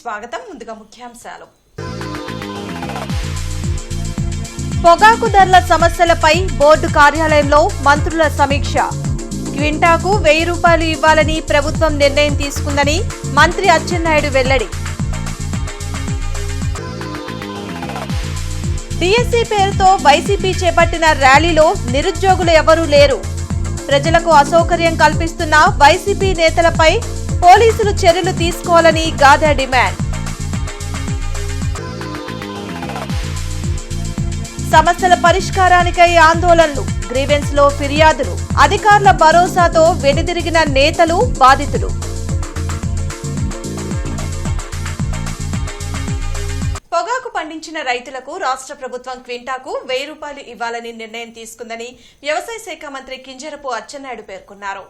స్వాగతం. ముందుగా ముఖ్యాంశాలు. పొగాకు ధరల సమస్యలపై బోర్డు కార్యాలయంలో మంత్రుల సమీక్ష. క్వింటాకు 1000 రూపాయలు ఇవ్వాలని ప్రభుత్వం నిర్ణయం తీసుకుందని మంత్రి అచ్చెన్నాయుడు వెల్లడి. డిఎస్సి పేరుతో వైసీపీ చేపట్టిన ర్యాలీలో నిరుద్యోగులు ఎవరూ లేరు. ప్రజలకు అసౌకర్యం కల్పిస్తున్న వైసీపీ నేతలపై పోలీసులు చర్యలు తీసుకోవాలని గాదా డిమాండ్. సమస్యల పరిష్కారానికై ఆందోళనలు, గ్రీవెన్స్ లో ఫిర్యాదులు, అధికారుల భరోసాతో వెనుదిరిగిన నేతలు, బాధితులు. పొగాకు పండించిన రైతులకు రాష్ట్ర ప్రభుత్వం క్వింటాకు 1000 రూపాయలు ఇవ్వాలని నిర్ణయం తీసుకుందని వ్యవసాయ శాఖ మంత్రి కింజరపు అచ్చెన్నాయుడు పేర్కొన్నారు.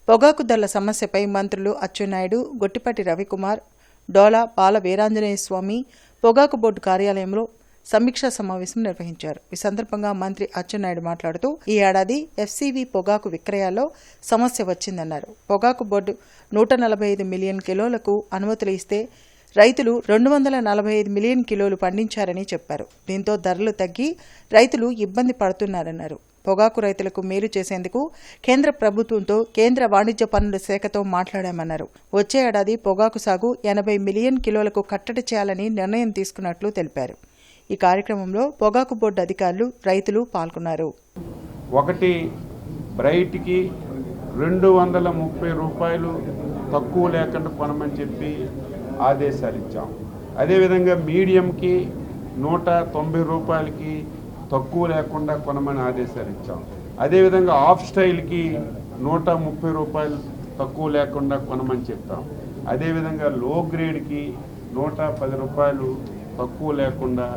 పొగాకు ధరల సమస్యపై మంత్రులు అచ్చెన్నాయుడు, గొట్టిపాటి రవికుమార్, డోలా బాల వీరాంజనేయ స్వామి పొగాకు బోర్డు కార్యాలయంలో సమీక్షా సమావేశం నిర్వహించారు. ఈ సందర్భంగా మంత్రి అచ్చెన్నాయుడు మాట్లాడుతూ ఈ ఏడాది ఎఫ్సీవీ పొగాకు విక్రయాల్లో సమస్య వచ్చిందన్నారు. పొగాకు బోర్డు 145 మిలియన్ కిలోలకు అనుమతులు ఇస్తే రైతులు 245 మిలియన్ కిలోలు పండించారని చెప్పారు. దీంతో ధరలు తగ్గి రైతులు ఇబ్బంది పడుతున్నారన్నారు. పొగాకు రైతులకు మేలు చేసేందుకు కేంద్ర ప్రభుత్వంతో కేంద్ర వాణిజ్య పన్నుల శాఖతో మాట్లాడామన్నారు. వచ్చే ఏడాది పొగాకు సాగు 80 మిలియన్ కిలోలకు కట్టడి చేయాలని నిర్ణయం తీసుకున్నట్లు తెలిపారు. ఈ కార్యక్రమంలో పొగాకు బోర్డు అధికారులు, రైతులు పాల్గొన్నారు. ఒకటి బ్రైట్కి 230 రూపాయలు తక్కువ లేకుండా కొనమని చెప్పి ఆదేశాలు ఇచ్చాం. అదేవిధంగా మీడియంకి 190 రూపాయలకి తక్కువ లేకుండా కొనమని ఆదేశాలు ఇచ్చాం. అదేవిధంగా ఆఫ్ స్టైల్కి 130 రూపాయలు తక్కువ లేకుండా కొనమని చెప్తాం. అదేవిధంగా లో గ్రేడ్కి 110 రూపాయలు తక్కువ లేకుండా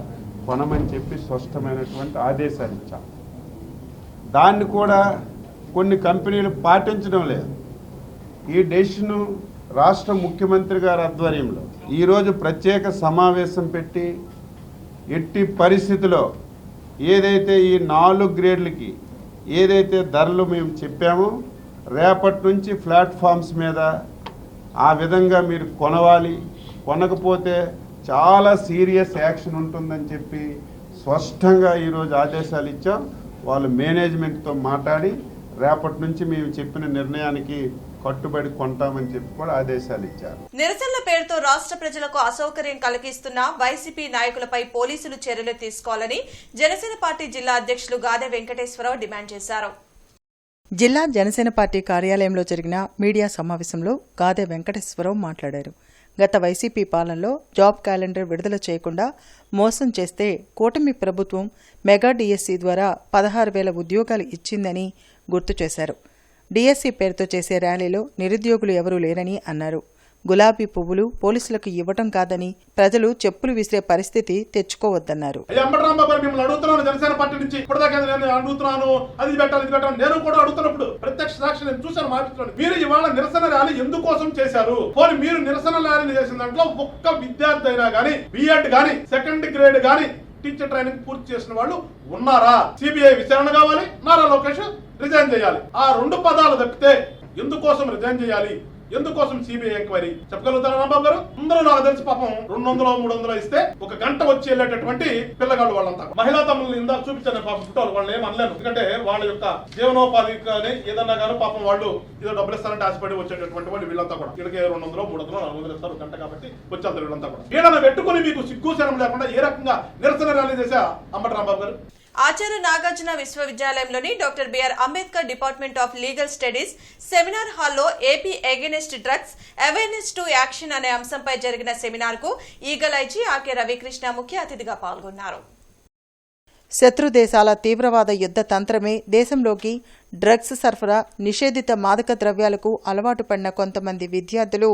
కొనమని చెప్పి స్పష్టమైనటువంటి ఆదేశాలు ఇచ్చాం. దాన్ని కూడా కొన్ని కంపెనీలు పాటించడం లేదు. ఈ డెసిషను రాష్ట్ర ముఖ్యమంత్రి గారి ఆధ్వర్యంలో ఈరోజు ప్రత్యేక సమావేశం పెట్టి ఎట్టి పరిస్థితిలో ఏదైతే ఈ 4 గ్రేడ్లకి ఏదైతే ధరలు మేము చెప్పామో రేపటి నుంచి ప్లాట్ఫామ్స్ మీద ఆ విధంగా మీరు కొనవాలి, కొనకపోతే చాలా సీరియస్ యాక్షన్ ఉంటుందని చెప్పి స్పష్టంగా ఈరోజు ఆదేశాలు ఇచ్చాం. వాళ్ళు మేనేజ్మెంట్తో మాట్లాడి రేపటి నుంచి మేము చెప్పిన నిర్ణయానికి కట్టుబడి కొంటామని చెప్పి కూడా ఆదేశాలు ఇచ్చారు. నిరసనల పేరుతో రాష్ట్ర ప్రజలకు అసౌకర్యం కలిగిస్తున్న వైసీపీ నాయకులపై పోలీసులు చర్యలు తీసుకోవాలని జనసేన పార్టీ జిల్లా అధ్యక్షులు గాదె వెంకటేశ్వరరావు డిమాండ్ చేశారు. జిల్లా జనసేన పార్టీ కార్యాలయంలో జరిగిన మీడియా సమావేశంలో గాదె వెంకటేశ్వరరావు మాట్లాడారు. గత వైసీపీ పాలనలో జాబ్ క్యాలెండర్ విడుదల చేయకుండా మోసం చేస్తే కూటమి ప్రభుత్వం మెగా డిఎస్సి ద్వారా 16,000 ఉద్యోగాలు ఇచ్చిందని గుర్తు చేశారు. డిఎస్సి పేరుతో చేసే ర్యాలీలో నిరుద్యోగులు ఎవరూ లేరని అన్నారు. గులాబీ పువ్వులు పోలీసులకు ఇవ్వటం కాదని ప్రజలు చెప్పులు విసిరే పరిస్థితి తెచ్చుకోవద్దన్నారు. జనసేన పార్టీ నుంచి అడుగుతున్నాను, అది పెట్టాలి, నేను కూడా అడుగుతున్నప్పుడు ప్రత్యక్ష సాక్షి నేను చూశాను. మాట్లాడుతున్నాను, మీరు ఇవాళ నిరసన ర్యాలీ ఎందుకోసం చేశారు? పోనీ మీరు నిరసన ర్యాలీ చేసిన దాంట్లో ఒక్క విద్యార్థి అయినా గానీ, బిఎడ్ గానీ, సెకండ్ గ్రేడ్ గానీ, టీచర్ ట్రైనింగ్ పూర్తి చేసిన వాళ్ళు ఉన్నారా? సిబిఐ విచారణ కావాలి, నారా లోకేష్ రిజైన్ చేయాలి. ఆ 2 పదాలు తప్పితే ఎందుకోసం రిజైన్ చేయాలి, ఎందుకోసం సిబిఐ ఎంక్వైరీ చెప్పగలుగుతారా రాంబాబు గారు? అందరూ నాకు తెలిసి పాపం 200-300 ఇస్తే 1 గంట వచ్చి వెళ్ళేటటువంటి పిల్లగాళ్ళు వాళ్ళంతా. మహిళా తమ్ముళ్ళు ఇందాక చూపించాను పాపం ఫోటోలు, వాళ్ళని ఏం అనలేను. ఎందుకంటే వాళ్ళ యొక్క జీవనోపాధి కానీ ఏదన్నా కానీ పాపం వాళ్ళు ఏదో డబ్బులు ఇస్తారంటే ఆశపడి వచ్చేటటువంటి వాళ్ళు వీళ్ళంతా కూడా. వీళ్ళకి 200-300-400 ఇస్తారు గంట కాబట్టి వచ్చేస్తారు వీళ్ళంతా కూడా. వీళ్ళని పెట్టుకుని మీకు సిగ్గుశనం లేకుండా ఏ రకంగా నిరసన ర్యాలీ చేశా అంబటి రాంబాబు గారు? ఆచార్య నాగార్జున విశ్వవిద్యాలయంలోని doctor BR Ambedkar department of legal studies seminar హాల్లో AP against drugs awareness to action అనే అంశంపై జరిగిన సెమినార్ కు ఈగల్ ఐజీ ఆర్కే రవికృష్ణ ముఖ్య అతిథిగా పాల్గొన్నారు. శత్రు దేశాల తీవ్రవాద యుద్ధ తంత్రమే దేశంలోకి డ్రగ్స్ సరఫరా, నిషేధిత మాదక ద్రవ్యాలకు అలవాటు పడిన కొంతమంది విద్యార్థులు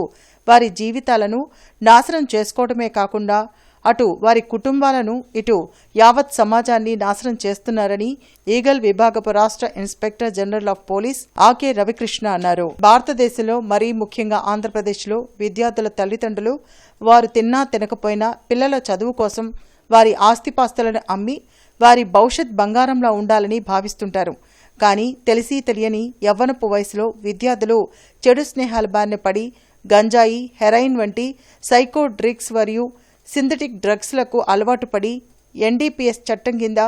వారి జీవితాలను నాశనం చేసుకోవడమే కాకుండా అటు వారి కుటుంబాలను ఇటు యావత్ సమాజాన్ని నాశనం చేస్తున్నారని ఈగల్ విభాగపు రాష్ట్ర inspector general of police RK Ravikrishna అన్నారు. భారతదేశంలో మరీ ముఖ్యంగా ఆంధ్రప్రదేశ్లో విద్యార్థుల తల్లిదండ్రులు వారు తిన్నా తినకపోయినా పిల్లల చదువు కోసం వారి ఆస్తిపాస్తులను అమ్మి వారి భవిష్యత్ బంగారంలా ఉండాలని భావిస్తుంటారు. కానీ తెలిసి తెలియని యవ్వనపు వయసులో విద్యార్థులు చెడు స్నేహాల బారిన పడి గంజాయి, హెరాయిన్ వంటి సైకో డ్రగ్స్ మరియు సింథటిక్ డ్రగ్స్లకు అలవాటు పడి ఎన్డీపీఎస్ చట్టం కింద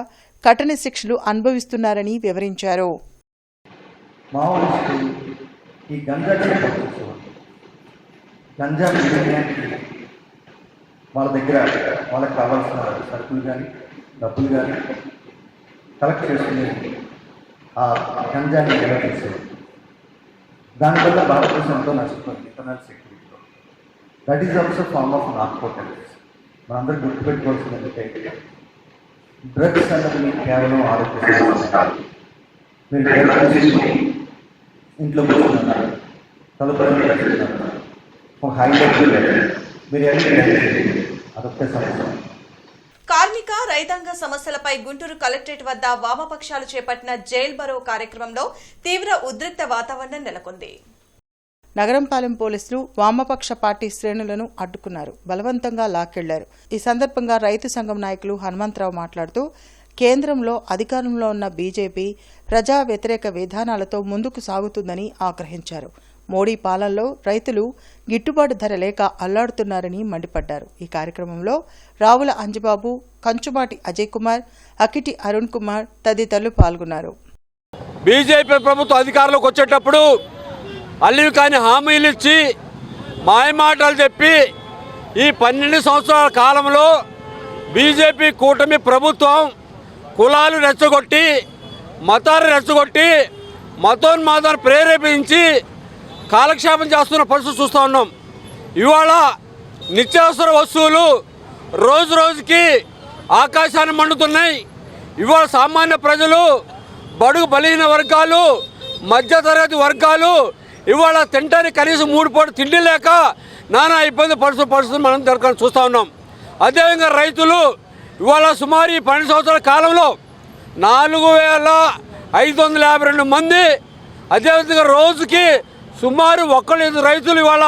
కఠిన శిక్షలు అనుభవిస్తున్నారని వివరించారు. మావోయిస్టు ఈ గంజా వాళ్ళ దగ్గర వాళ్ళకి కావాల్సిన సరుకులు కానీ డబ్బులు కానీ కలెక్ట్ చేసుకుని ఆ గంజాని ఎలా చేసేవారు. దానివల్ల భారతదేశం ఎంతో నష్టపోయింది ఇంటర్నల్ సెక్యూరిటీలో. That is also form of narcotics. మనందరూ గుర్తుపెట్టుకోవాల్సింది ఏంటంటే డ్రగ్స్ అన్నది కేవలం ఆరోగ్య మీరు డ్రగ్స్ ఇంట్లో కూర్చున్నారు, తదుపరి ఒక హైలైట్ మీరు అదొక సమస్య. కార్మిక రైతాంగ సమస్యలపై గుంటూరు కలెక్టరేట్ వద్ద వామపక్షాలు చేపట్టిన జైల్ బరో కార్యక్రమంలో తీవ్ర ఉద్రిక్త వాతావరణం నెలకొంది. నగరంపాలెం పోలీసులు వామపక్ష పార్టీ శ్రేణులను అడ్డుకున్నారు, బలవంతంగా లాక్కెళ్లారు. ఈ సందర్భంగా రైతు సంఘం నాయకులు హనుమంతరావు మాట్లాడుతూ కేంద్రంలో అధికారంలో ఉన్న బీజేపీ ప్రజా వ్యతిరేక విధానాలతో ముందుకు సాగుతుందని ఆగ్రహించారు. మోడీ పాలనలో రైతులు గిట్టుబాటు ధర లేక అల్లాడుతున్నారని మండిపడ్డారు. ఈ కార్యక్రమంలో రావుల అంజబాబు, కంచుమాటి అజయ్ కుమార్, అకిటి అరుణ్ కుమార్ తదితరులు పాల్గొన్నారు. బీజేపీ ప్రభుత్వం అధికారంలోకి వచ్చేటప్పుడు అల్లివి కాని హామీలు ఇచ్చి మాయమాటలు చెప్పి ఈ 12 సంవత్సరాల కాలంలో బీజేపీ కూటమి ప్రభుత్వం కులాలు రెచ్చగొట్టి మతాలు రెచ్చగొట్టి మతోన్మాదాన్ని ప్రేరేపించి కాలక్షేపం చేస్తున్న పరిస్థితి చూస్తూ ఉన్నాం. ఇవాళ నిత్యావసర వస్తువులు రోజు రోజుకి ఆకాశాన్ని మండుతున్నాయి. ఇవాళ సామాన్య ప్రజలు, బడుగు బలహీన వర్గాలు, మధ్యతరగతి వర్గాలు ఇవాళ తింటానికి కనీసం 3 పూట తిండి లేక నానా ఇబ్బంది పరిస్థితులు మనం దొరకని చూస్తూ ఉన్నాం. అదేవిధంగా రైతులు ఇవాళ సుమారు 12 సంవత్సరాల కాలంలో 4552 మంది, అదేవిధంగా రోజుకి సుమారు 1 రైతులు ఇవాళ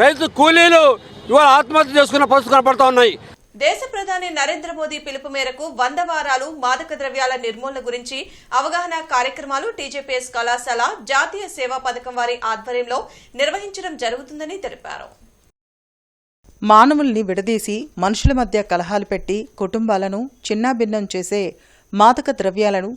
రైతు కూలీలు ఇవాళ ఆత్మహత్య చేసుకున్న పరిస్థితులు కనపడుతూ ఉన్నాయి. దేశ ప్రధాని నరేంద్ర మోదీ పిలుపు మేరకు 100 వారాలు మాదక ద్రవ్యాల నిర్మూలన గురించి అవగాహన కార్యక్రమాలు టీజేపీఎస్ కళాశాల జాతీయ సేవా పథకం వారి ఆధ్వర్యంలో నిర్వహించడం జరుగుతుందని తెలిపారు. మానవుల్ని విడదీసి మనుషుల మధ్య కలహాలు పెట్టి కుటుంబాలను చిన్నాభిన్నం చేసే మాదక ద్రవ్యాలను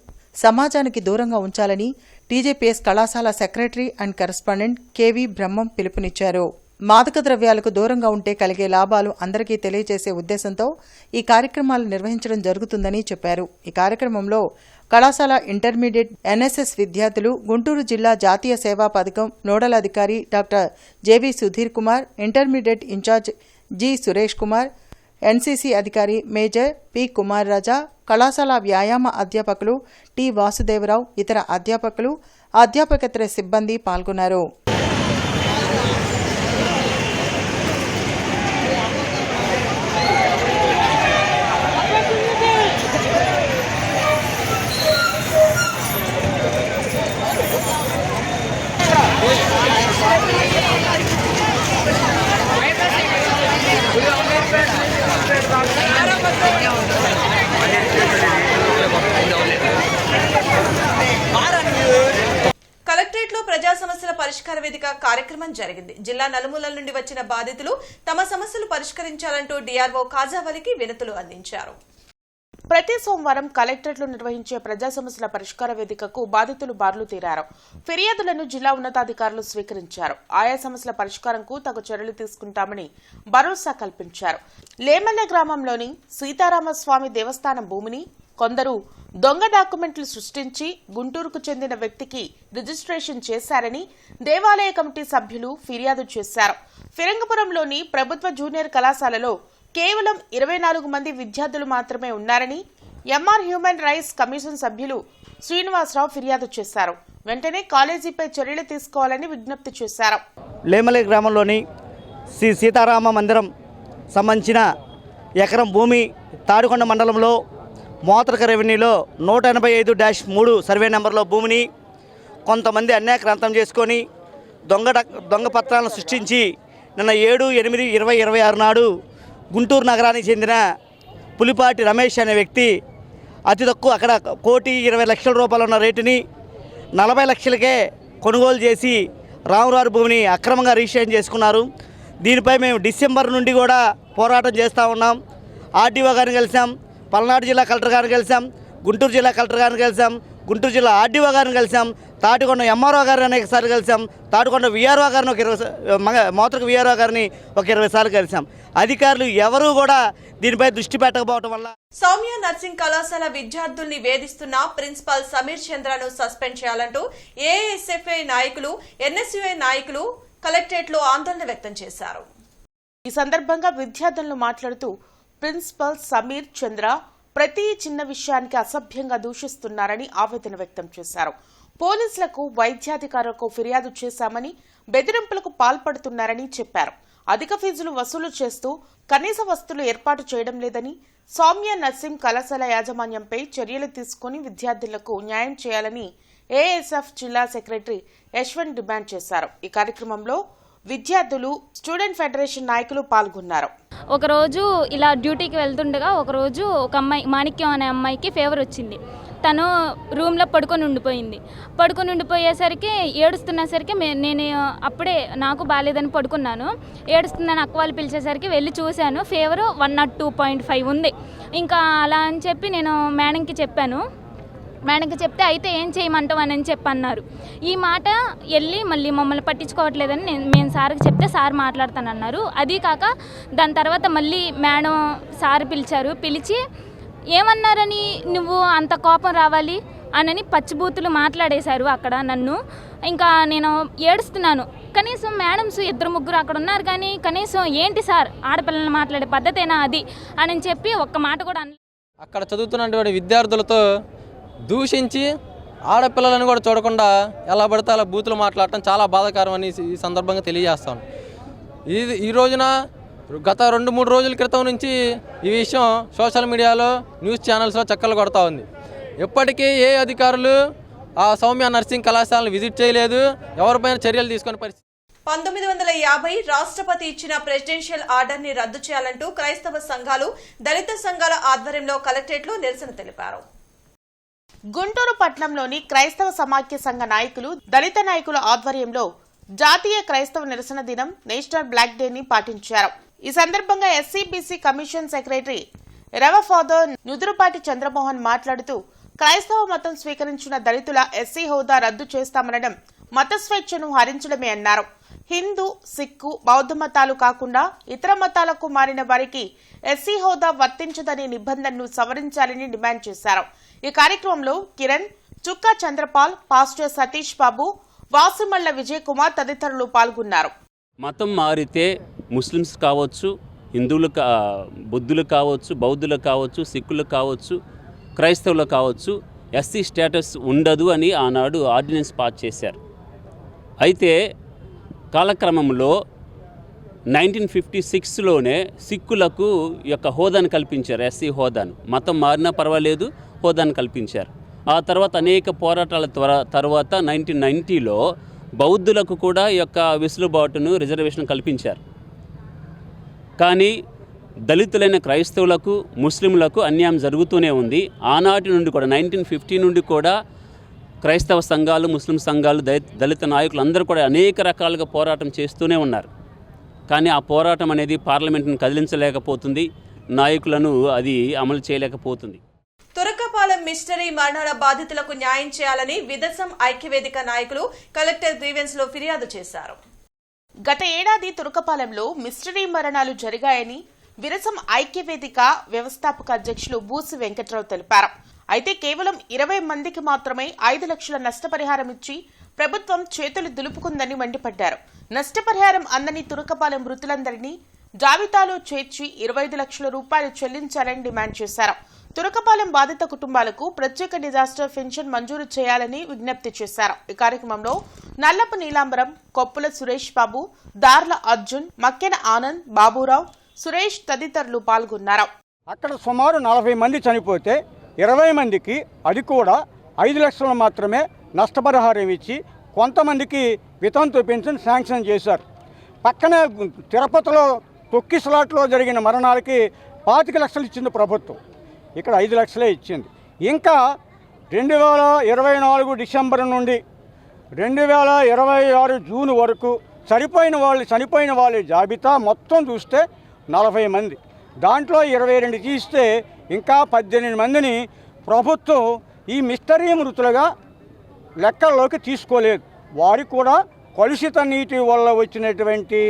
సమాజానికి దూరంగా ఉంచాలని టీజేపీఎస్ కళాశాల సెక్రటరీ అండ్ కరెస్పాండెంట్ కేవీ బ్రహ్మం పిలుపునిచ్చారు. మాదక ద్రవ్యాలకు దూరంగా ఉంటే కలిగే లాభాలు అందరికీ తెలియజేసే ఉద్దేశంతో ఈ కార్యక్రమాలు నిర్వహించడం జరుగుతుందని చెప్పారు. ఈ కార్యక్రమంలో కళాశాల ఇంటర్మీడియట్ ఎన్ఎస్ఎస్ విద్యార్థులు, గుంటూరు జిల్లా జాతీయ సేవా పథకం నోడల్ అధికారి doctor JV Sudheer Kumar, intermediate in-charge G Suresh Kumar, NCC అధికారి మేజర్ పి కుమార్ రాజా, కళాశాల వ్యాయామ అధ్యాపకులు టి వాసుదేవరావు, ఇతర అధ్యాపకులు, అధ్యాపకేతర సిబ్బంది పాల్గొన్నారు. కలెక్టరేట్లో ప్రజా సమస్యల పరిష్కార వేదిక కార్యక్రమం జరిగింది. జిల్లా నలుమూలల నుండి వచ్చిన బాధితులు తమ సమస్యలు పరిష్కరించాలంటూ డీఆర్ఓ కాజావలికి వినతులు అందించారు. ప్రతి సోమవారం కలెక్టరేట్లో నిర్వహించే ప్రజా సమస్యల పరిష్కార వేదికకు బాధితులు బార్లు తీరారు. ఫిర్యాదులను జిల్లా ఉన్నతాధికారులు స్వీకరించారు. ఆయా సమస్యల పరిష్కారంకు తగు చర్యలు తీసుకుంటామని భరోసా కల్పించారు. లేమల్ల గ్రామంలోని సీతారామస్వామి దేవస్థానం భూమిని కొందరు దొంగ డాక్యుమెంట్లు సృష్టించి గుంటూరుకు చెందిన వ్యక్తికి రిజిస్ట్రేషన్ చేశారని దేవాలయ కమిటీ సభ్యులు ఫిర్యాదు చేశారు. ఫిరంగపురంలోని ప్రభుత్వ జూనియర్ కళాశాలలో కేవలం 24 మంది విద్యార్థులు మాత్రమే ఉన్నారని ఎంఆర్ హ్యూమన్ రైట్స్ కమిషన్ సభ్యులు శ్రీనివాసరావు ఫిర్యాదు చేశారు. వెంటనే కాలేజీపై చర్యలు తీసుకోవాలని విజ్ఞప్తి చేశారు. లేమలే గ్రామంలోని శ్రీ సీతారామ మందిరం సంబంధించిన ఎకరం భూమి తాడికొండ మండలంలో మోతరక రెవెన్యూలో 185-3 సర్వే నెంబర్లో భూమిని కొంతమంది అన్యాక్రాంతం చేసుకొని దొంగ పత్రాలను సృష్టించి నిన్న 7/8/2026 నాడు గుంటూరు నగరానికి చెందిన పులిపాటి రమేష్ అనే వ్యక్తి అతి తక్కువ అక్కడ 1,20,00,000 రూపాయలు ఉన్న రేటుని 40 లక్షలకే కొనుగోలు చేసి రామురారు భూమిని అక్రమంగా రిజిస్ట్రేషన్ చేసుకున్నారు. దీనిపై మేము డిసెంబర్ నుండి కూడా పోరాటం చేస్తూ ఉన్నాం. ఆర్డీఓ గారిని కలిసాం, పల్నాడు జిల్లా కలెక్టర్ గారిని కలిసాం, గుంటూరు జిల్లా కలెక్టర్ గారిని కలిసాం, గుంటూరు జిల్లా ఆర్డీఓ గారిని కలిసాం, తాటికొండ ఎంఆర్ఓ గారిని అనేకసార్లు కలిసాం, తాటికొండ విఆర్ఓ గారిని ఒక 20 మోతరకు విఆర్ఓ గారిని ఒక 20 సార్లు కలిసాం. అధికారులు ఎవరూ కూడా దీనిపై దృష్టి పెట్టకపోవడం వల్ల సౌమ్య నర్సింగ్ కళాశాల విద్యార్థుల్ని వేధిస్తున్న ప్రిన్సిపాల్ సమీర్ చంద్రను సస్పెండ్ చేయాలంటూ ఏఎస్ఎఫ్ఐ నాయకులు, ఎన్ఎస్యుఐ నాయకులు కలెక్టరేట్ లో ఆందోళన వ్యక్తం చేశారు. ఈ సందర్భంగా విద్యార్థులు మాట్లాడుతూ ప్రిన్సిపల్ సమీర్ చంద్ర ప్రతి చిన్న విషయానికి అసభ్యంగా దూషిస్తున్నారని ఆవేదన వ్యక్తం చేశారు. పోలీసులకు, వైద్యాధికారులకు ఫిర్యాదు చేశామని, బెదిరింపులకు పాల్పడుతున్నారని చెప్పారు. అధిక ఫీజులు వసూలు చేస్తూ కనీస వసతులు ఏర్పాటు చేయడం లేదని, సౌమ్య నర్సింగ్ కళాశాల యాజమాన్యంపై చర్యలు తీసుకుని విద్యార్థులకు న్యాయం చేయాలని ఏఎస్ఎఫ్ జిల్లా సెక్రటరీ యశ్వంత్ డిమాండ్ చేశారు. ఈ కార్యక్రమంలో విద్యార్థులు, స్టూడెంట్ ఫెడరేషన్ నాయకులు పాల్గొన్నారు. ఒకరోజు ఇలా డ్యూటీకి వెళ్తుండగా ఒకరోజు ఒక అమ్మాయి, మాణిక్యం అనే అమ్మాయికి ఫీవర్ వచ్చింది. తను రూమ్లో పడుకొని ఉండిపోయేసరికి ఏడుస్తున్నసరికి నేను అప్పుడే నాకు బాగాలేదని పడుకున్నాను. ఏడుస్తుందని అక్క వాళ్ళు పిలిచేసరికి వెళ్ళి చూశాను. ఫీవర్ 102.5 ఉంది. ఇంకా అలా అని చెప్పి నేను మేడంకి చెప్పాను. మేడంకి చెప్తే అయితే ఏం చేయమంటావు అని చెప్పి అన్నారు. ఈ మాట వెళ్ళి మళ్ళీ మమ్మల్ని పట్టించుకోవట్లేదని మేము సార్కి చెప్తే సార్ మాట్లాడతానన్నారు. అది కాక దాని తర్వాత మళ్ళీ మేడం సార్ పిలిచి ఏమన్నారని నువ్వు అంత కోపం రావాలి అనని పచ్చిబూతులు మాట్లాడేశారు అక్కడ నన్ను. ఇంకా నేను ఏడుస్తున్నాను. కనీసం మేడమ్స్ 2-3 అక్కడ ఉన్నారు కానీ కనీసం ఏంటి సార్ ఆడపిల్లల్ని మాట్లాడే పద్ధతేనా అది అని చెప్పి ఒక్క మాట కూడా అక్కడ చదువుతున్నటువంటి విద్యార్థులతో దూషించి ఆడపిల్లలను కూడా చూడకుండా ఎలా పడితే అలా బూతులు మాట్లాడటం చాలా బాధాకరం అని ఈ సందర్భంగా తెలియజేస్తాను. ఈ రోజున గత 2-3 రోజుల క్రితం నుంచి ఈ విషయం సోషల్ మీడియాలో, న్యూస్ ఛానల్స్లో చక్కర్లు కొడతా ఉంది. ఎప్పటికీ ఏ అధికారులు ఆ సౌమ్య నర్సింగ్ కళాశాలను విజిట్ చేయలేదు, ఎవరిపైన చర్యలు తీసుకునే పరిస్థితి. 1950 రాష్ట్రపతి ఇచ్చిన ప్రెసిడెన్షియల్ ఆర్డర్ ని రద్దు చేయాలంటూ క్రైస్తవ సంఘాలు, దళిత సంఘాల ఆధ్వర్యంలో కలెక్టరేట్ లో నిరసన తెలిపారు. గుంటూరు పట్టణంలోని క్రైస్తవ సమాఖ్య సంఘ నాయకులు, దళిత నాయకుల ఆధ్వర్యంలో జాతీయ క్రైస్తవ నిరసన దినం, నేషనల్ బ్లాక్ డే ని పాటించారు. ఈ సందర్భంగా SC BC commission secretary రెవ father Nudurupati Chandramohan మాట్లాడుతూ క్రైస్తవ మతం స్వీకరించిన దళితుల ఎస్సీ హోదా రద్దు చేస్తామనడం మత స్వేచ్ఛను హరించడమే అన్నారు. హిందూ, సిక్కు, బౌద్ధ మతాలు కాకుండా ఇతర మతాలకు మారిన వారికి ఎస్సీ హోదా వర్తించదనే నిబంధనను సవరించాలని డిమాండ్ చేశారు. ఈ కార్యక్రమంలో కిరణ్, చుక్కా చంద్రపాల్, పాస్టర్ సతీష్ బాబు, వాసిమళ్ల విజయ్ కుమార్ తదితరులు పాల్గొన్నారు. మతం మారితే ముస్లిమ్స్ కావచ్చు, హిందువులు బుద్ధులు కావచ్చు, బౌద్ధులు కావచ్చు, సిక్కులు కావచ్చు, క్రైస్తవులు కావచ్చు, ఎస్సీ స్టేటస్ ఉండదు అని ఆనాడు ఆర్డినెన్స్ పాస్ చేశారు. అయితే కాలక్రమంలో 1956లోనే సిక్కులకు యొక్క హోదాను కల్పించారు, ఎస్సీ హోదాను. మతం మారినా పర్వాలేదు, హోదాను కల్పించారు. ఆ తర్వాత అనేక పోరాటాల తర్వాత 1990లో బౌద్ధులకు కూడా ఈ యొక్క వెసులుబాటును, రిజర్వేషన్ కల్పించారు. కానీ దళితులైన క్రైస్తవులకు, ముస్లింలకు అన్యాయం జరుగుతూనే ఉంది. ఆనాటి నుండి కూడా 1950 నుండి కూడా క్రైస్తవ సంఘాలు, ముస్లిం సంఘాలు, దళిత నాయకులు అందరూ కూడా అనేక రకాలుగా పోరాటం చేస్తూనే ఉన్నారు. కానీ ఆ పోరాటం అనేది పార్లమెంట్ను కదిలించలేకపోతుంది, నాయకులను అది అమలు చేయలేకపోతుంది. తురకపాలెం మిస్టరీ మరణాల బాధితులకు న్యాయం చేయాలని విదసం ఐక్యవేదిక నాయకులు కలెక్టర్ గ్రీవెన్స్ లో ఫిర్యాదు చేశారు. గత ఏడాది తురకపాలెంలో మిస్టరీ మరణాలు జరిగాయని విరసం ఐక్యవేదిక వ్యవస్థాపక అధ్యక్షులు బూసి వెంకట్రావు తెలిపారు. అయితే కేవలం 20 మందికి మాత్రమే 5 లక్షల నష్టపరిహారం ఇచ్చి ప్రభుత్వం చేతులు దులుపుకుందని మండిపడ్డారు. నష్టపరిహారం అందని తురకపాలెం మృతులందరినీ జాబితాలో చేర్చి 25 లక్షల రూపాయలు చెల్లించాలని డిమాండ్ చేశారు. తురకపాలెం బాధిత కుటుంబాలకు ప్రత్యేక డిజాస్టర్ పెన్షన్ మంజూరు చేయాలని విజ్ఞప్తి చేశారు. ఈ కార్యక్రమంలో నల్లపు నీలాంబరం, కొప్పుల సురేష్ బాబు, దార్ల అర్జున్, మక్కెన ఆనంద్, బాబురావు, సురేష్ తదితరులు పాల్గొన్నారు. అక్కడ సుమారు 40 మంది చనిపోతే 20 మందికి అది కూడా 5 లక్షలు మాత్రమే నష్టపరిహారం ఇచ్చి కొంతమందికి వితంతు పెన్షన్ శాంక్షన్ చేశారు. పక్కనే తిరుపతిలో తొక్కిసలాట్లో జరిగిన మరణాలకి 25 లక్షలు ఇచ్చింది ప్రభుత్వం, ఇక్కడ 5 లక్షలే ఇచ్చింది. ఇంకా 2024 డిసెంబర్ నుండి 2026 జూన్ వరకు చనిపోయిన వాళ్ళ జాబితా మొత్తం చూస్తే 40 మంది. దాంట్లో 22 తీస్తే ఇంకా 18 మందిని ప్రభుత్వం ఈ మిస్టరీ మృతులుగా లెక్కల్లోకి తీసుకోలేదు. వారికి కూడా కలుషిత నీటి వల్ల వచ్చినటువంటి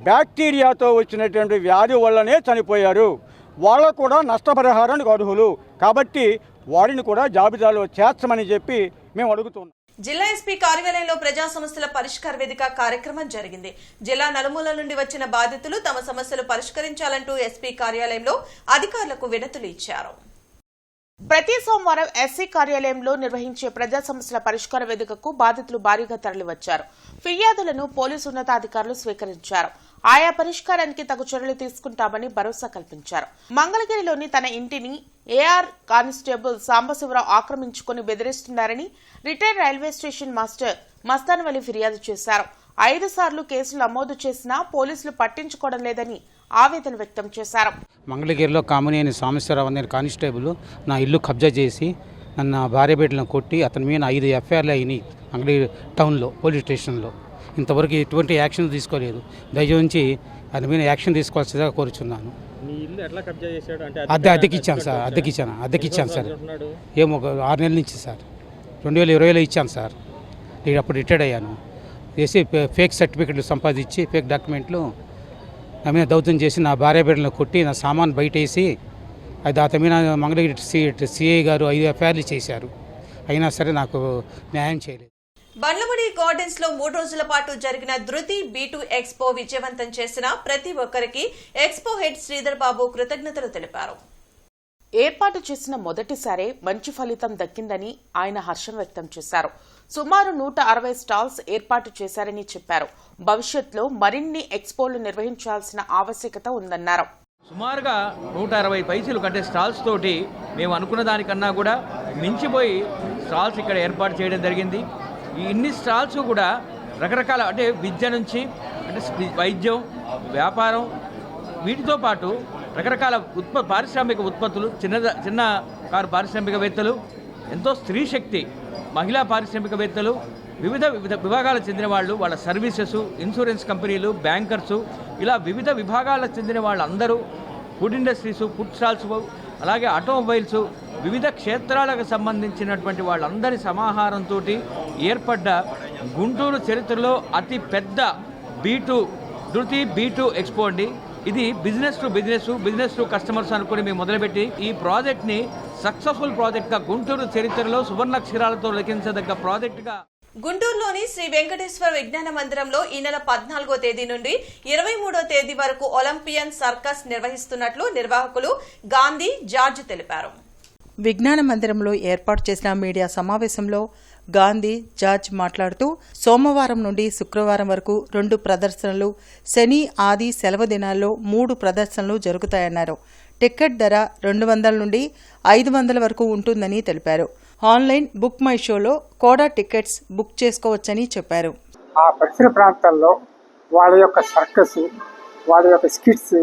బ్యాక్టీరియాతో వచ్చినటువంటి వ్యాధి వల్లనే చనిపోయారు. వాళ్ళకు కూడా నష్టపరిహారానికి అర్హులు కాబట్టి వారిని కూడా జాబితాలో చేర్చమని చెప్పి మేము అడుగుతున్నాం. జిల్లా ఎస్పీ కార్యాలయంలో ప్రజా సమస్యల పరిష్కార వేదిక కార్యక్రమం జరిగింది. జిల్లా నలుమూలల నుండి వచ్చిన బాధితులు తమ సమస్యలు పరిష్కరించాలంటూ ఎస్పీ కార్యాలయంలో అధికారులకు వినతులు ఇచ్చారు. ప్రతి సోమవారం ఎస్సీ కార్యాలయంలో నిర్వహించే ప్రజా సమస్యల పరిష్కార వేదికకు బాధితులు భారీగా తరలివచ్చారు. ఫిర్యాదులను పోలీసు ఉన్నతాధికారులు స్వీకరించారు. ఆయా పరిష్కారానికి తగు చర్యలు తీసుకుంటామని భరోసా కల్పించారు. మంగళగిరిలోని తన ఇంటిని ఏఆర్ కానిస్టేబుల్ సాంబశివరావు ఆక్రమించుకుని బెదిరిస్తున్నారని retired railway station master Mastanvali ఫిర్యాదు చేశారు. 5 సార్లు కేసులు నమోదు చేసినా పోలీసులు పట్టించుకోవడం లేదని ఆవేదన వ్యక్తం చేశారు. మంగళగిరిలో కామినేని సాంబశివరావు అనే కానిస్టేబుల్ నా ఇల్లు కబ్జా చేసి నన్ను భార్య బిడ్డలను కొట్టి అతని మీద 5 ఎఫ్ఐఆర్లు అయినాయి మంగళగిరి టౌన్లో పోలీస్ స్టేషన్లో. ఇంతవరకు ఎటువంటి యాక్షన్ తీసుకోలేదు. దయచేసి అతని మీద యాక్షన్ తీసుకోవాల్సిందిగా కోరుచున్నాను. అద్దెకిచ్చాను సార్. ఏమో 6 నెలల నుంచి సార్. 2020లో ఇచ్చాను సార్. నేను అప్పుడు రిటైర్డ్ అయ్యాను. చేసి ఫేక్ సర్టిఫికెట్లు సంపాదించి ఫేక్ డాక్యుమెంట్లు నా మీద దౌత్యం చేసి నా భార్య బిడ్డలను కొట్టి నా సామాన్ బయట వేసి అది అతని మీద మంగళగిరి సిఐ గారు 5 ఎఫ్ఐఆర్లు చేశారు. అయినా సరే నాకు న్యాయం చేయలేదు. బండ్లమూడి గార్డెన్స్ లో 3 రోజుల పాటు జరిగిన ధృతి B2 ఎక్స్పో విజయవంతం చేసిన ప్రతి ఒక్కరికి ఎక్స్పో హెడ్ శ్రీధర్ బాబు కృతజ్ఞతలు తెలిపారు. ఏర్పాటు చేసిన మొదటిసారే మంచి ఫలితం దక్కిందని ఆయన హర్షం వ్యక్తం చేశారు. సుమారు 160 స్టాల్స్ ఏర్పాటు చేశారని చెప్పారు. భవిష్యత్తులో మరిన్ని ఎక్స్పోలు నిర్వహించాల్సిన ఆవశ్యకత ఉందన్నారు. సుమారుగా 160 పైసలు కంటే స్టాల్స్ తోటి మేము అనుకున్న దానికన్నా కూడా మించిపోయి స్టాల్స్ ఇక్కడ ఏర్పాటు చేయడం జరిగింది. ఈ ఇన్ని స్టాల్స్ కూడా రకరకాల అంటే విద్య నుంచి అంటే వైద్యం, వ్యాపారం, వీటితో పాటు రకరకాల పారిశ్రామిక ఉత్పత్తులు, చిన్న కారు పారిశ్రామికవేత్తలు, ఎంతో స్త్రీ శక్తి, మహిళా పారిశ్రామికవేత్తలు, వివిధ విభాగాలకు చెందిన వాళ్ళు, వాళ్ళ సర్వీసెస్, ఇన్సూరెన్స్ కంపెనీలు, బ్యాంకర్సు, ఇలా వివిధ విభాగాలకు చెందిన వాళ్ళందరూ, ఫుడ్ ఇండస్ట్రీసు, ఫుడ్ స్టాల్స్, అలాగే ఆటోమొబైల్స్, వివిధ క్షేత్రాలకు సంబంధించినటువంటి వాళ్ళందరి సమాహారంతో ఏర్పడ్డ గుంటూరు చరిత్రలో అతి పెద్ద ధృతి B2 ఎక్స్పో అండి. ఇది బిజినెస్ టు కస్టమర్స్ అనుకుని మేము మొదలుపెట్టి ఈ ప్రాజెక్ట్ని సక్సెస్ఫుల్ ప్రాజెక్ట్గా గుంటూరు చరిత్రలో సువర్ణాక్షరాలతో లిఖించదగ్గ ప్రాజెక్టుగా గుంటూరులోని శ్రీ వెంకటేశ్వర విజ్ఞాన మందిరంలో ఈ నెల 14వ తేదీ నుండి 23వ తేదీ వరకు ఒలింపియన్ సర్కస్ నిర్వహిస్తున్నట్లు నిర్వాహకులు గాంధీ జార్జ్ తెలిపారు. విజ్ఞాన మందిరంలో ఏర్పాటు చేసిన మీడియా సమావేశంలో గాంధీ జార్జ్ మాట్లాడుతూ సోమవారం నుండి శుక్రవారం వరకు 2 ప్రదర్శనలు, శని ఆది సెలవు దినాల్లో 3 ప్రదర్శనలు జరుగుతాయన్నారు. టికెట్ ధర 200 నుండి 500 వరకు ఉంటుందని తెలిపారు. ఆన్లైన్ బుక్ మై షోలో కోడా టికెట్స్ బుక్ చేసుకోవచ్చని చెప్పారు. ఆ పరిసర ప్రాంతాల్లో వాళ్ళ యొక్క సర్కస్, వాళ్ళ యొక్క స్కిట్స్,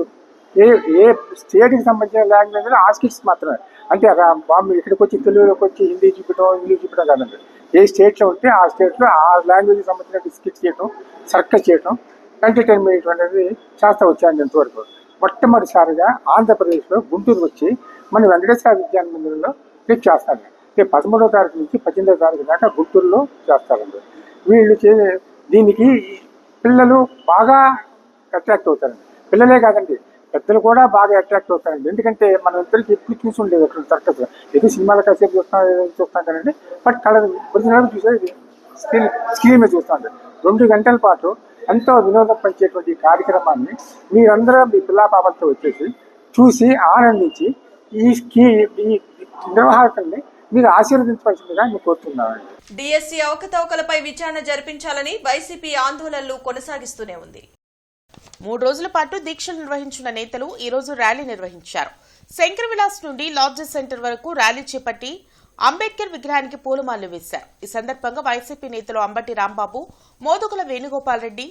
ఏ స్టేట్కి సంబంధించిన లాంగ్వేజ్ ఆ స్కిట్స్ మాత్రమే. అంటే బాంబు ఇక్కడికి వచ్చి తెలుగులోకి వచ్చి హిందీ చూపడం, ఇంగ్లీష్ చూపడం కాదండి. ఏ స్టేట్లో ఉంటే ఆ స్టేట్లో ఆ లాంగ్వేజ్కి సంబంధించిన స్కిట్స్ చేయటం, సర్కస్ చేయటం, ఎంటర్టైన్మెంట్ అనేది చేస్తూ వచ్చాను. ఇంతవరకు మొట్టమొదటిసారిగా ఆంధ్రప్రదేశ్లో గుంటూరు వచ్చి మన వెంకటేశ్వర విజ్ఞాన మందిరంలో రేపు చేస్తాను. రేపు 13వ తారీఖు నుంచి 18వ తారీఖు దాకా గుంటూరులో చేస్తారండి. వీళ్ళు దీనికి పిల్లలు బాగా అట్రాక్ట్ అవుతారండి. పిల్లలే కాదండి, పెద్దలు కూడా బాగా అట్రాక్ట్ అవుతారండి. ఎందుకంటే మనం ఇద్దరికి ఎప్పుడు చూసి ఉండేది అక్కడ సర్కస్. ఏదో సినిమాలు కాసేపు చూస్తాం కదండి, బట్ ఒరిజినల్గా చూసేది స్క్రీన్ మీద చూస్తాం. 2 గంటల పాటు ఎంతో వినోదం పంచేటువంటి కార్యక్రమాన్ని మీరందరూ మీ పిల్లా పాపలతో వచ్చేసి చూసి ఆనందించి ఈ నిర్వాహకుల్ని మీరు ఆశీర్వదించవలసిందిగా నేను కోరుతున్నాను. డిఎస్సి అవకతవకలపై విచారణ జరిపించాలని వైసీపీ ఆందోళనలు కొనసాగిస్తూనే ఉంది. 3 రోజుల పాటు దీక్షలు నిర్వహించిన నేతలు ఈ రోజు ర్యాలీ నిర్వహించారు. శంకర్ విలాస్ నుండి లాడ్జెస్ సెంటర్ వరకు ర్యాలీ చేపట్టి అంబేద్కర్ విగ్రహానికి పూలమాలలు వేశారు. ఈ సందర్భంగా వైసీపీ నేతలు అంబటి రాంబాబు, మోదుగుల వేణుగోపాల్ రెడ్డి,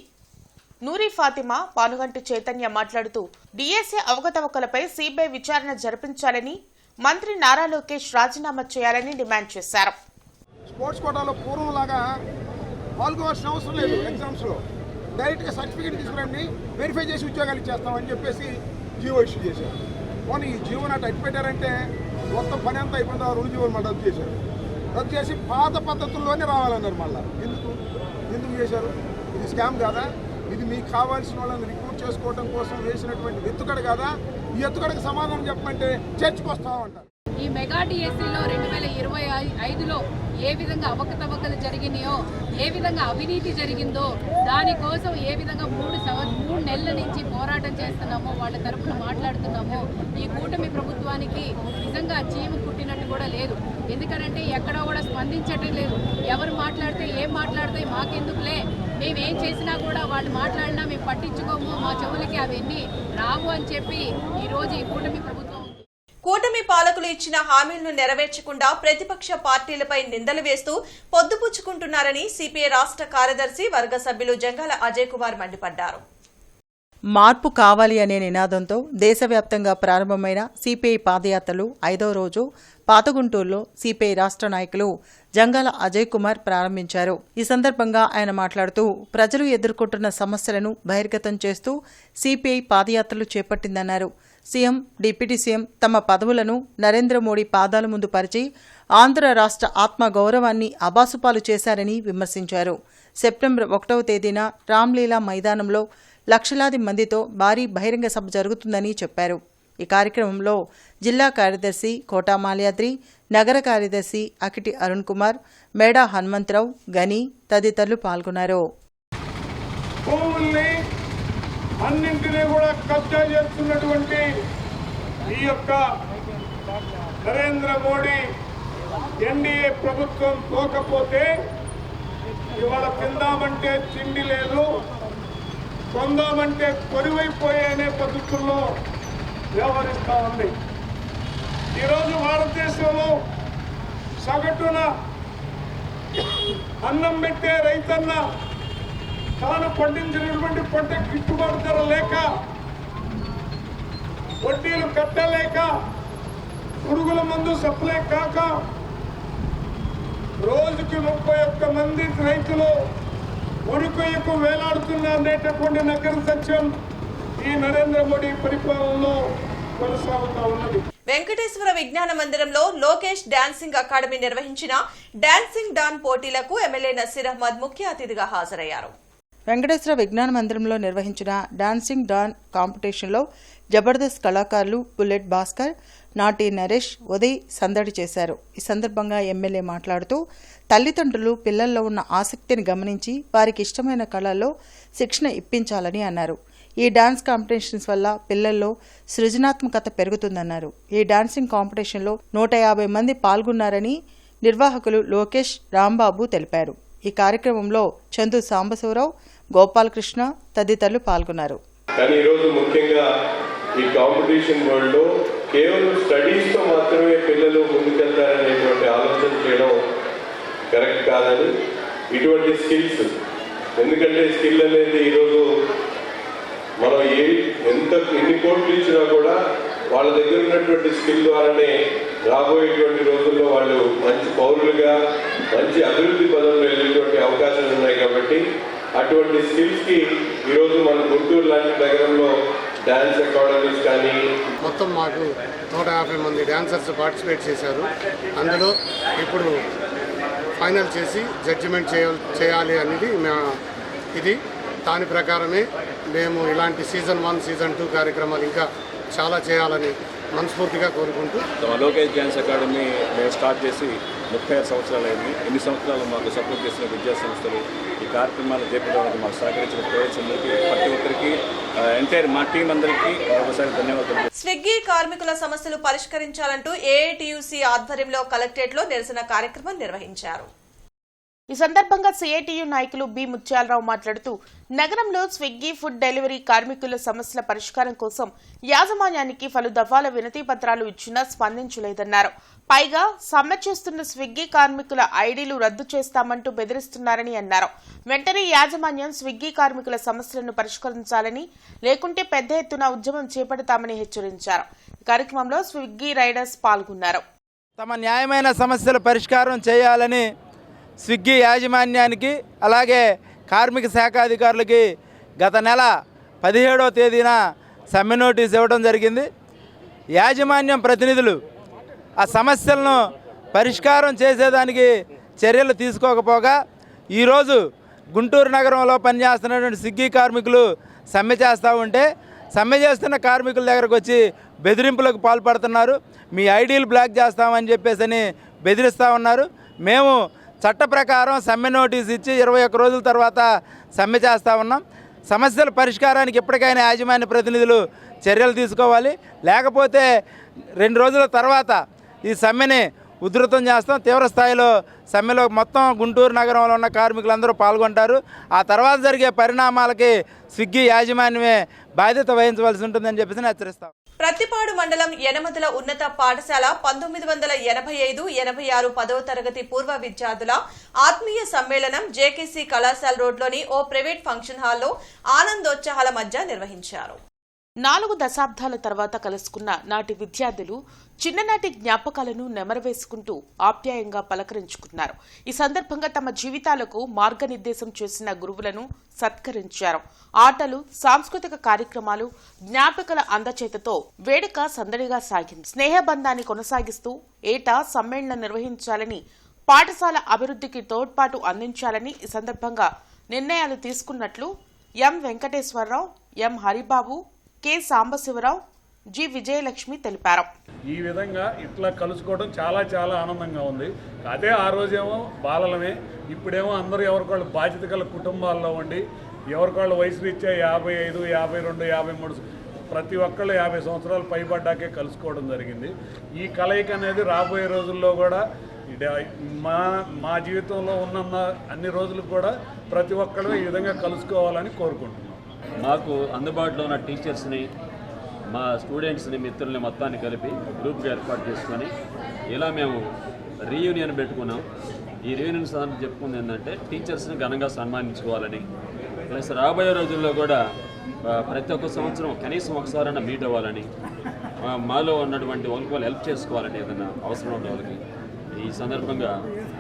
నూరి ఫాతిమా, పానుగంటి చైతన్య మాట్లాడుతూ డిఎస్సి అవకతవకలపై సిబిఐ విచారణ జరిపించాలని, మంత్రి నారా లోకేష్ రాజీనామా చేయాలని డిమాండ్ చేశారు. స్పోర్ట్స్ కోటాలో పూర్వంలాగా పాల్గొవాల్సిన అవసరం లేదు ఎగ్జామ్స్లో. డైరెక్ట్గా సర్టిఫికేట్ తీసుకురండి, వెరిఫై చేసి ఉద్యోగాలు ఇచ్చేస్తామని చెప్పేసి జీవో ఇష్యూ చేశారు. పోనీ ఈ జీవోని అటు అడ్డు పెట్టారంటే మొత్తం పని అంతా అయిపోయింది. 2 జీవోలు మళ్ళీ రద్దు చేశారు. రద్దు చేసి పాత పద్ధతుల్లోనే రావాలన్నారు. మళ్ళీ ఎందుకు చేశారు? ఇది స్కామ్ కాదా? ఇది మీకు కావాల్సిన వాళ్ళని రిక్రూట్ చేసుకోవడం కోసం వేసినటువంటి ఎత్తుగడ కాదా? ఈ ఎత్తుగడకు సమాధానం చెప్పమంటే చర్చకు వస్తామంటారు. ఈ మెగా డిఎస్సీలో 2025లో ఏ విధంగా అవకతవకలు జరిగినాయో, ఏ విధంగా అవినీతి జరిగిందో దానికోసం ఏ విధంగా 3 నెలల నుంచి పోరాటం చేస్తున్నామో, వాళ్ళ తరఫున మాట్లాడుతున్నామో, ఈ కూటమి ప్రభుత్వానికి నిజంగా చీము కుట్టినట్టు కూడా లేదు. ఎందుకంటే ఎక్కడో కూడా స్పందించటం లేదు. ఎవరు మాట్లాడితే ఏం మాట్లాడితే మాకెందుకులే, మేమేం చేసినా కూడా వాళ్ళు మాట్లాడినా మేము పట్టించుకోము, మా చెవులకి అవన్నీ రావు అని చెప్పి ఈరోజు ఈ కూటమి ప్రభుత్వం కూటమి పాలకులు ఇచ్చిన హామీలను నెరవేర్చకుండా ప్రతిపక్ష పార్టీలపై నిందలు వేస్తూ పొద్దుపుచ్చుకుంటున్నారని సిపిఐ రాష్ట్ర కార్యదర్శి వర్గ సభ్యులు జంగాల అజయ్ కుమార్ మండిపడ్డారు. మార్పు కావాలి అనే నినాదంతో దేశవ్యాప్తంగా ప్రారంభమైన సిపిఐ పాదయాత్రలు 5వ రోజు పాతగుంటూరులో సిపిఐ రాష్ట్ర నాయకులు జంగాల అజయ్ కుమార్ ప్రారంభించారు. ఈ సందర్భంగా ఆయన మాట్లాడుతూ ప్రజలు ఎదుర్కొంటున్న సమస్యలను బహిర్గతం చేస్తూ సిపిఐ పాదయాత్రలు చేపట్టిందన్నారు. సీఎం, డిప్యూటీ సీఎం తమ పదవులను నరేంద్ర మోడీ పాదాల ముందు పరిచి ఆంధ్ర రాష్ట్ర ఆత్మగౌరవాన్ని అబాసుపాలు చేశారని విమర్శించారు. సెప్టెంబర్ 1వ తేదీన రామ్లీలా మైదానంలో లక్షలాది మందితో భారీ బహిరంగ సభ జరుగుతుందని చెప్పారు. ఈ కార్యక్రమంలో జిల్లా కార్యదర్శి కోటా మాల్యాద్రి, నగర కార్యదర్శి అకిటి అరుణ్ కుమార్, మేడా హనుమంతరావు, గని తదితరులు పాల్గొన్నారు. అన్నింటినీ కూడా కబ్జా చేస్తున్నటువంటి ఈ యొక్క నరేంద్ర మోడీ ఎన్డీఏ ప్రభుత్వం పోకపోతే ఇవాళ తిందామంటే తిండి లేదు, కొందామంటే కొరివైపోయే అనే పద్ధతుల్లో వ్యవహరిస్తూ ఉంది. ఈరోజు భారతదేశంలో సగటున అన్నం పెట్టే రైతన్న తాను పండించినటువంటి పంట గిట్టుబాటు ధర లేక, వడ్డీలు కట్టలేక, పురుగుల మందు సప్లై కాక రోజుకి 31 మంది రైతులు ఉరుకొయ్యకు వేలాడుతున్నారు అనేటటువంటి నగర సత్యం ఈ నరేంద్ర మోడీ పరిపాలనలో కొనసాగుతా ఉన్నది. వెంకటేశ్వర విజ్ఞాన మందిరంలో లోకేష్ డాన్సింగ్ అకాడమీ నిర్వహించిన డాన్సింగ్ డాన్ పోటీలకు ఎమ్మెల్యే నసీర్ అహ్మద్ ముఖ్య అతిథిగా హాజరయ్యారు. వెంకటేశ్వర విజ్ఞాన మందిరంలో నిర్వహించిన డాన్సింగ్ డాన్ కాంపిటీషన్లో జబర్దస్త్ కళాకారులు బుల్లెట్ భాస్కర్, నాటి నరేష్, ఉదయ్ సందడి చేశారు. ఈ సందర్భంగా ఎమ్మెల్యే మాట్లాడుతూ తల్లిదండ్రులు పిల్లల్లో ఉన్న ఆసక్తిని గమనించి వారికి ఇష్టమైన కళల్లో శిక్షణ ఇప్పించాలని అన్నారు. ఈ డాన్స్ కాంపిటీషన్స్ వల్ల పిల్లల్లో సృజనాత్మకత పెరుగుతుందన్నారు. ఈ డాన్సింగ్ కాంపిటీషన్లో 150 మంది పాల్గొన్నారని నిర్వాహకులు లోకేష్, రాంబాబు తెలిపారు. ఈ కార్యక్రమంలో చందు సాంబశివరావు, గోపాలకృష్ణ తదితరులు పాల్గొన్నారు. కానీ ఈరోజు ముఖ్యంగా ఈ కాంపిటీషన్ వరల్డ్లో కేవలం స్టడీస్తో మాత్రమే పిల్లలు ముందుకెళ్తారనేటువంటి ఆలోచన చేయడం కరెక్ట్ కాదని, ఇటువంటి స్కిల్స్, ఎందుకంటే స్కిల్ అనేది ఈరోజు మనం ఎన్ని కోట్లు ఇచ్చినా కూడా వాళ్ళ దగ్గర ఉన్నటువంటి స్కిల్ ద్వారానే రాబోయేటువంటి రోజుల్లో వాళ్ళు మంచి పౌరులుగా మంచి అభివృద్ధి పదంలో వెళ్ళేటువంటి అవకాశాలు ఉన్నాయి. కాబట్టి అటువంటి స్కిల్స్కి ఈరోజు మన గుంటూరు లాంటి నగరంలో డ్యాన్స్ అకాడమీస్ కానీ మొత్తం మాకు 150 మంది డ్యాన్సర్స్ పార్టిసిపేట్ చేశారు. అందులో ఇప్పుడు ఫైనల్ చేసి జడ్జిమెంట్ చేయాలి అనేది ఇది. దాని ప్రకారమే మేము ఇలాంటి సీజన్ 1, సీజన్ 2 కార్యక్రమాలు ఇంకా చాలా చేయాలని మనస్ఫూర్తిగా కోరుకుంటూ లోకేష్ డ్యాన్స్ అకాడమీ మేము స్టార్ట్ చేసి 36 సంవత్సరాలు అయింది. ఎన్ని సంవత్సరాలు మాకు సపోర్ట్ చేసిన విద్యా సంస్థలు ఈ కార్యక్రమాలు చేపట్టడానికి మాకు సహకరించిన ప్లేయర్స్ అందరికీ, ప్రతి ఒక్కరికి, ఎంటైర్ మా టీం అందరికీ ఒకసారి ధన్యవాదాలు. స్విగ్గీ కార్మికుల సమస్యలు పరిష్కరించాలంటూ ఏఐటీయూసీ ఆధ్వర్యంలో కలెక్టరేట్లో నిరసన కార్యక్రమం నిర్వహించారు. ఈ సందర్భంగా సిఐటియు నాయకులు బి ముత్యాలరావు మాట్లాడుతూ నగరంలో స్విగ్గీ ఫుడ్ డెలివరీ కార్మికుల సమస్యల పరిష్కారం కోసం యాజమాన్యానికి పలు దఫాల వినతి పత్రాలు ఇచ్చినా స్పందించలేదన్నారు. పైగా సమ్మె చేస్తున్న స్విగ్గీ కార్మికుల ఐడీలు రద్దు చేస్తామంటూ బెదిరిస్తున్నారని అన్నారు. వెంటనే యాజమాన్యం స్విగ్గీ కార్మికుల సమస్యలను పరిష్కరించాలని, లేకుంటే పెద్ద ఎత్తున ఉద్యమం చేపడతామని హెచ్చరించారు. ఈ కార్యక్రమంలో స్విగ్గీ రైడర్స్ పాల్గొన్నారు. తమ న్యాయమైన సమస్యల పరిష్కారం చేయాలని స్విగ్గీ యాజమాన్యానికి అలాగే కార్మిక శాఖ అధికారులకి గత నెల 17వ తేదీన సమ్మె నోటీస్ ఇవ్వడం జరిగింది. యాజమాన్యం ప్రతినిధులు ఆ సమస్యలను పరిష్కారం చేసేదానికి చర్యలు తీసుకోకపోగా ఈరోజు గుంటూరు నగరంలో పనిచేస్తున్నటువంటి స్విగ్గీ కార్మికులు సమ్మె చేస్తూ ఉంటే సమ్మె చేస్తున్న కార్మికుల దగ్గరకు వచ్చి బెదిరింపులకు పాల్పడుతున్నారు. మీ ఐడీలు బ్లాక్ చేస్తామని చెప్పేసి బెదిరిస్తూ ఉన్నారు. మేము చట్ట ప్రకారం సమ్మె నోటీస్ ఇచ్చి 21 రోజుల తర్వాత సమ్మె చేస్తూ ఉన్నాం. సమస్యల పరిష్కారానికి ఎప్పటికైనా యాజమాన్య ప్రతినిధులు చర్యలు తీసుకోవాలి. లేకపోతే 2 రోజుల తర్వాత ఈ సమ్మెని ఉధృతం చేస్తాం. తీవ్ర స్థాయిలో సమ్మెలో మొత్తం గుంటూరు నగరంలో ఉన్న కార్మికులందరూ పాల్గొంటారు. ఆ తర్వాత జరిగే పరిణామాలకి స్విగ్గీ యాజమాన్యమే బాధ్యత వహించవలసి ఉంటుందని చెప్పేసి హెచ్చరిస్తాం. ప్రతిపాడు మండలం యనమతుల ఉన్నత పాఠశాల 1985-86 10వ తరగతి పూర్వ విద్యార్థుల ఆత్మీయ సమ్మేళనం జేకేసీ కళాశాల రోడ్లోని ఓ ప్రైవేట్ ఫంక్షన్ హాల్లో ఆనందోత్సాహాల మధ్య నిర్వహించారు. 4 దశాబ్దాల తర్వాత కలుసుకున్న నాటి విద్యార్థులు చిన్ననాటి జ్ఞాపకాలను నెమరవేసుకుంటూ ఆప్యాయంగా పలకరించుకున్నారు. ఈ సందర్భంగా తమ జీవితాలకు మార్గనిర్దేశం చేసిన గురువులను సత్కరించారు. ఆటలు, సాంస్కృతిక కార్యక్రమాలు, జ్ఞాపికల అందచేతతో వేడుక సందడిగా సాగింది. స్నేహబంధాన్ని కొనసాగిస్తూ ఏటా సమ్మేళనం నిర్వహించాలని, పాఠశాల అభివృద్ధికి తోడ్పాటు అందించాలని ఈ సందర్భంగా నిర్ణయాలు తీసుకున్నట్లు ఎం వెంకటేశ్వరరావు, ఎం హరిబాబు, కె సాంబశివరావు, జి విజయలక్ష్మి తెలిపారు. ఈ విధంగా ఇట్లా కలుసుకోవడం చాలా చాలా ఆనందంగా ఉంది. అదే ఆ రోజేమో బాలలమే, ఇప్పుడేమో అందరూ ఎవరికాళ్ళు బాధ్యత గల కుటుంబాల్లో ఉండి ఎవరికాళ్ళు వయసు రీత్యా 55, 52, 53 ప్రతి ఒక్కళ్ళు 50 సంవత్సరాలు పైబడ్డాకే కలుసుకోవడం జరిగింది. ఈ కలయిక అనేది రాబోయే రోజుల్లో కూడా మా జీవితంలో ఉన్న అన్ని రోజులకు కూడా ప్రతి ఒక్కళ్ళు ఈ విధంగా కలుసుకోవాలని కోరుకుంటున్నాం. మాకు అందుబాటులో ఉన్న టీచర్స్ని, మా స్టూడెంట్స్ని, మిత్రుల్ని మొత్తాన్ని కలిపి గ్రూప్గా ఏర్పాటు చేసుకొని ఇలా మేము రీయూనియన్ పెట్టుకున్నాం. ఈ రీయూనియన్ సార్ చెప్పుకుంది ఏంటంటే టీచర్స్ని ఘనంగా సన్మానించుకోవాలని, ప్లస్ రాబోయే రోజుల్లో కూడా ప్రతి ఒక్క సంవత్సరం కనీసం ఒకసారైనా మీట్ అవ్వాలని, మాలో ఉన్నటువంటి వాళ్ళకి హెల్ప్ చేసుకోవాలని, ఏదైనా అవసరం ఉన్న వాళ్ళకి ఈ సందర్భంగా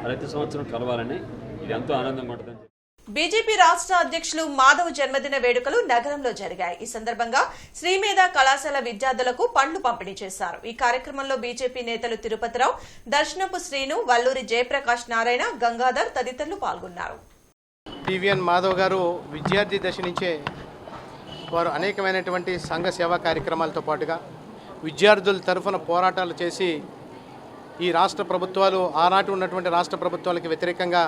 ప్రతి సంవత్సరం కలవాలని, ఇది ఎంతో ఆనందంగా ఉంటుందని. బీజేపీ రాష్ట్ర అధ్యక్షులు మాధవ్ జన్మదిన వేడుకలు నగరంలో జరిగాయి. ఈ సందర్భంగా శ్రీమేధ కళాశాల విద్యార్థులకు పండ్లు పంపిణీ చేశారు. ఈ కార్యక్రమంలో బీజేపీ నేతలు తిరుపతిరావు, దర్శనపు శ్రీను, వల్లూరి జయప్రకాష్ నారాయణ, గంగాధర్ తదితరులు పాల్గొన్నారు. పివిఎన్ మాధవ్ గారు విద్యార్థి దశ నుంచే వారు అనేకమైనటువంటి సంఘ సేవా కార్యక్రమాలతో పాటుగా విద్యార్థుల తరఫున పోరాటాలు చేసి ఈ రాష్ట్ర ప్రభుత్వాలు, ఆనాటి ఉన్నటువంటి రాష్ట్ర ప్రభుత్వాలకు వ్యతిరేకంగా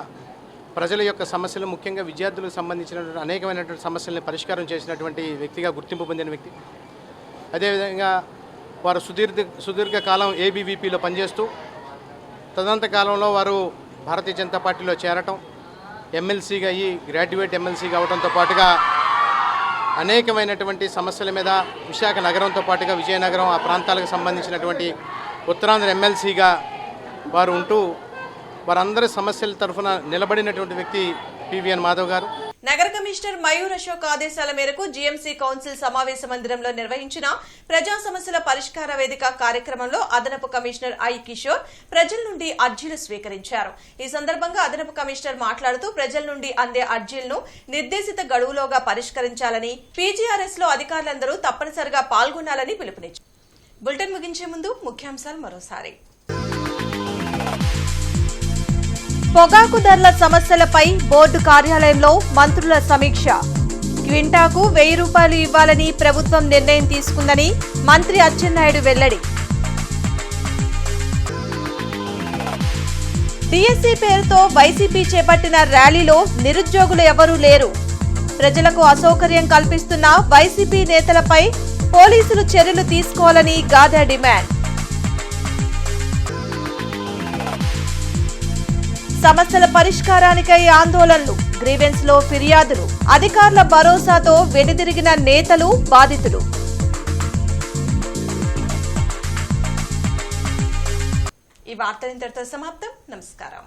ప్రజల యొక్క సమస్యలు, ముఖ్యంగా విద్యార్థులకు సంబంధించినటువంటి అనేకమైనటువంటి సమస్యలను పరిష్కారం చేసినటువంటి వ్యక్తిగా గుర్తింపు పొందిన వ్యక్తి. అదేవిధంగా వారు సుదీర్ఘకాలం ఏబీవీపీలో పనిచేస్తూ తదనంత కాలంలో వారు భారతీయ జనతా పార్టీలో చేరటం, ఎమ్మెల్సీగా అయ్యి గ్రాడ్యుయేట్ ఎమ్మెల్సీ కావడంతో పాటుగా అనేకమైనటువంటి సమస్యల మీద విశాఖ నగరంతో పాటుగా విజయనగరం ఆ ప్రాంతాలకు సంబంధించినటువంటి ఉత్తరాంధ్ర ఎమ్మెల్సీగా వారు ఉంటూ వారందరి సమస్యల తరఫున నిలబడినటువంటి వ్యక్తి పివిఎన్ మాధవ్ గారు. నగర కమిషనర్ మయూర్ అశోక్ ఆదేశాల మేరకు జీఎంసీ కౌన్సిల్ సమావేశ మందిరంలో నిర్వహించిన ప్రజా సమస్యల పరిష్కార వేదిక కార్యక్రమంలో అదనపు కమిషనర్ ఐ కిషోర్ ప్రజల నుండి అర్జీలు స్వీకరించారు. ఈ సందర్భంగా అదనపు కమిషనర్ మాట్లాడుతూ ప్రజల నుండి అందే అర్జీలను నిర్దేశిత గడువులోగా పరిష్కరించాలని, పీజీఆర్ఎస్ లో అధికారులందరూ తప్పనిసరిగా పాల్గొనాలని పిలుపునిచ్చారు. బులెటిన్ ముగించే ముందు ముఖ్యాంశాలు మరోసారి. పొగాకు ధరల సమస్యలపై బోర్డు కార్యాలయంలో మంత్రుల సమీక్ష. క్వింటాకు 1000 రూపాయలు ఇవ్వాలని ప్రభుత్వం నిర్ణయం తీసుకుందని మంత్రి అచ్చెన్నాయుడు వెల్లడి. డిఎస్సీ పేరుతో వైసీపీ చేపట్టిన ర్యాలీలో నిరుద్యోగులు ఎవరూ లేరు. ప్రజలకు అసౌకర్యం కల్పిస్తున్న వైసీపీ నేతలపై పోలీసులు చర్యలు తీసుకోవాలని గాదా డిమాండ్. సమస్యల పరిష్కారానికై ఆందోళనలు, గ్రీవెన్స్ లో ఫిర్యాదులు, అధికారుల భరోసాతో వెనుదిరిగిన నేతలు, బాధితులు. ఈ వార్తలు ఇంతటితో సమాప్తం. నమస్కారం.